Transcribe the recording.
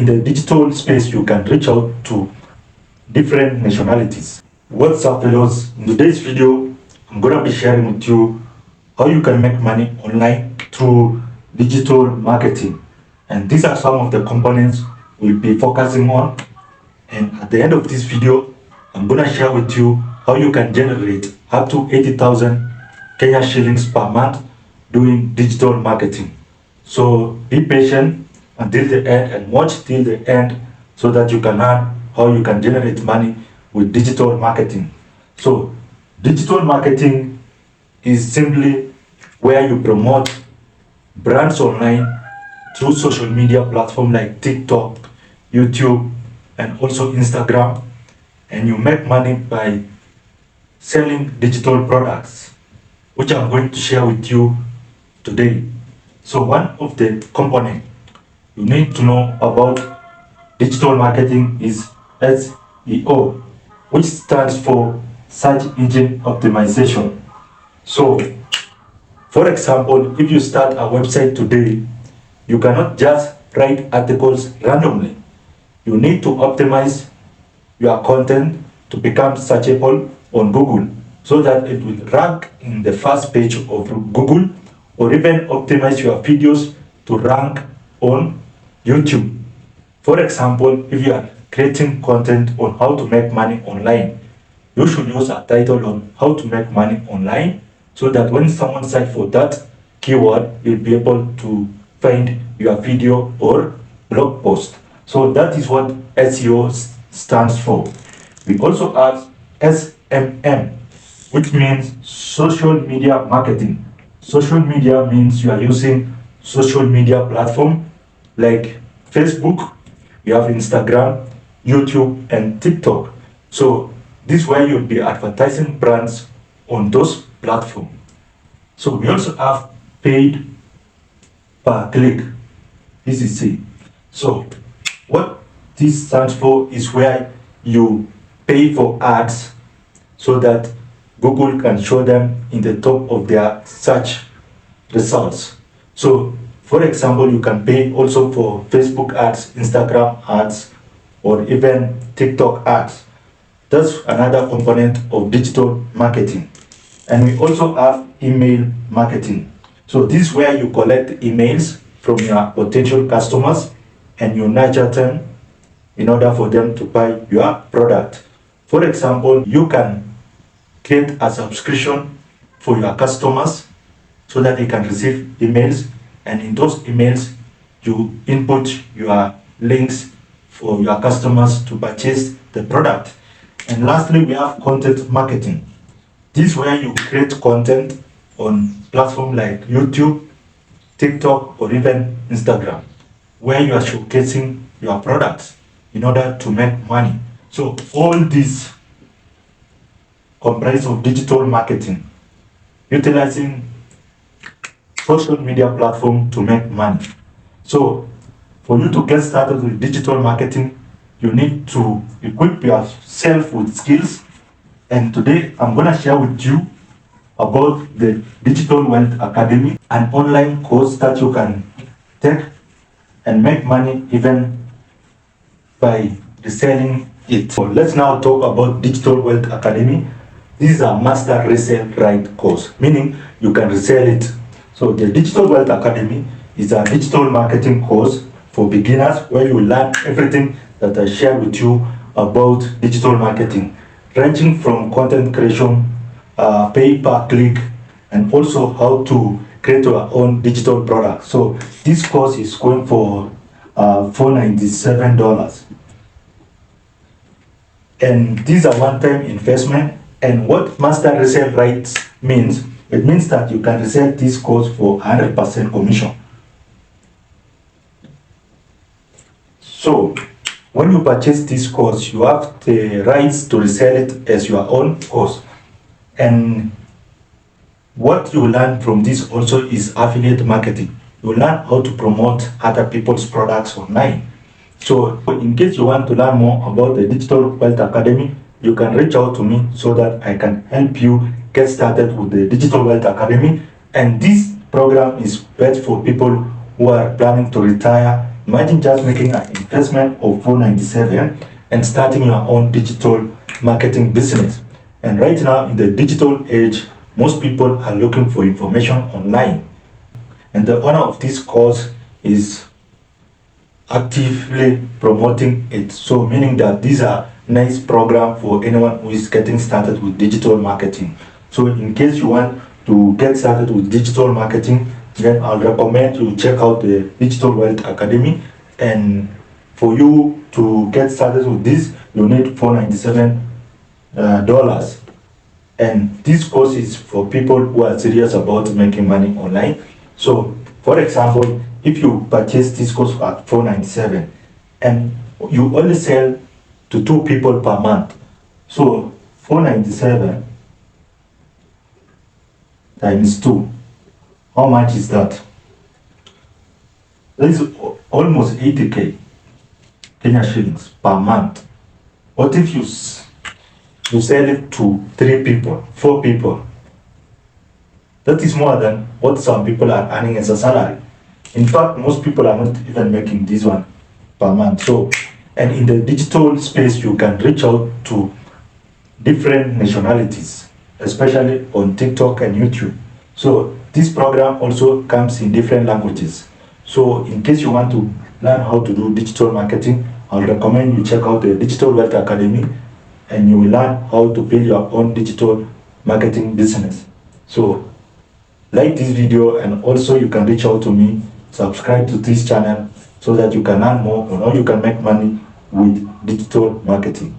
in the digital space, you can reach out to different nationalities. What's up, fellows? In today's video, I'm gonna be sharing with you how you can make money online through digital marketing. And these are some of the components we'll be focusing on. And at the end of this video, I'm gonna share with you how you can generate up to 80,000 Kenya shillings per month doing digital marketing. So be patient until the end and watch till the end so that you can learn how you can generate money with digital marketing. So digital marketing is simply where you promote brands online through social media platforms like TikTok, YouTube, and also Instagram, and you make money by selling digital products, which I'm going to share with you today. So one of the components you need to know about digital marketing is SEO, which stands for Search Engine Optimization. So, for example, if you start a website today, you cannot just write articles randomly. You need to optimize your content to become searchable on Google so that it will rank in the first page of Google, or even optimize your videos to rank on YouTube. For example, if you are creating content on how to make money online, you should use a title on how to make money online so that when someone searches for that keyword, you'll be able to find your video or blog post. So that is what SEO stands for. We also have SMM, which means social media marketing. Social media means you are using social media platform like Facebook, you have Instagram, YouTube, and TikTok. So this way you'll be advertising brands on those platforms. So we also have paid per click, PPC. So what this stands for is where you pay for ads so that Google can show them in the top of their search results. So for example, you can pay also for Facebook ads, Instagram ads, or even TikTok ads. That's another component of digital marketing. And we also have email marketing. So this is where you collect emails from your potential customers and you nurture them in order for them to buy your product. For example, you can create a subscription for your customers so that they can receive emails, and in those emails you input your links for your customers to purchase the product. And lastly, we have content marketing. This is where you create content on platforms like YouTube, TikTok, or even Instagram, where you are showcasing your products in order to make money. So all these comprise of digital marketing, utilizing social media platform to make money. So for you to get started with digital marketing, you need to equip yourself with skills. And today I'm going to share with you about the Digital Wealth Academy, an online course that you can take and make money even by reselling it. So let's now talk about Digital Wealth Academy. This is a master resale right course, meaning you can resell it. So the Digital Wealth Academy is a digital marketing course for beginners where you learn everything that I share with you about digital marketing, ranging from content creation, pay per click, and also how to create your own digital product. So this course is going for $497. And these are one-time investment. And what master resale rights means, it means that you can resell this course for 100% commission. So when you purchase this course, you have the rights to resell it as your own course. And what you learn from this also is affiliate marketing. You learn how to promote other people's products online. So in case you want to learn more about the Digital Wealth Academy, you can reach out to me so that I can help you get started with the Digital Wealth Academy. And this program is best for people who are planning to retire Imagine just making an investment of 497 and starting your own digital marketing business. And right now in the digital age, most people are looking for information online. And the owner of this course is actively promoting it. So meaning that these are nice program for anyone who is getting started with digital marketing. So in case you want to get started with digital marketing, then I'll recommend you check out the Digital Wealth Academy. And for you to get started with this, you need $497. And this course is for people who are serious about making money online. So for example, if you purchase this course at $497 and you only sell to 2 people per month, so $497 times 2, how much is that? That is almost 80k Kenya shillings per month. What if you sell it to 3 people, 4 people? That is more than what some people are earning as a salary. In fact, most people are not even making this one per month. So, and in the digital space, you can reach out to different nationalities, especially on TikTok and YouTube. So this program also comes in different languages. So in case you want to learn how to do digital marketing, I'll recommend you check out the Digital Wealth Academy, and you will learn how to build your own digital marketing business. So like this video, and also you can reach out to me, subscribe to this channel so that you can learn more on how you can make money with digital marketing.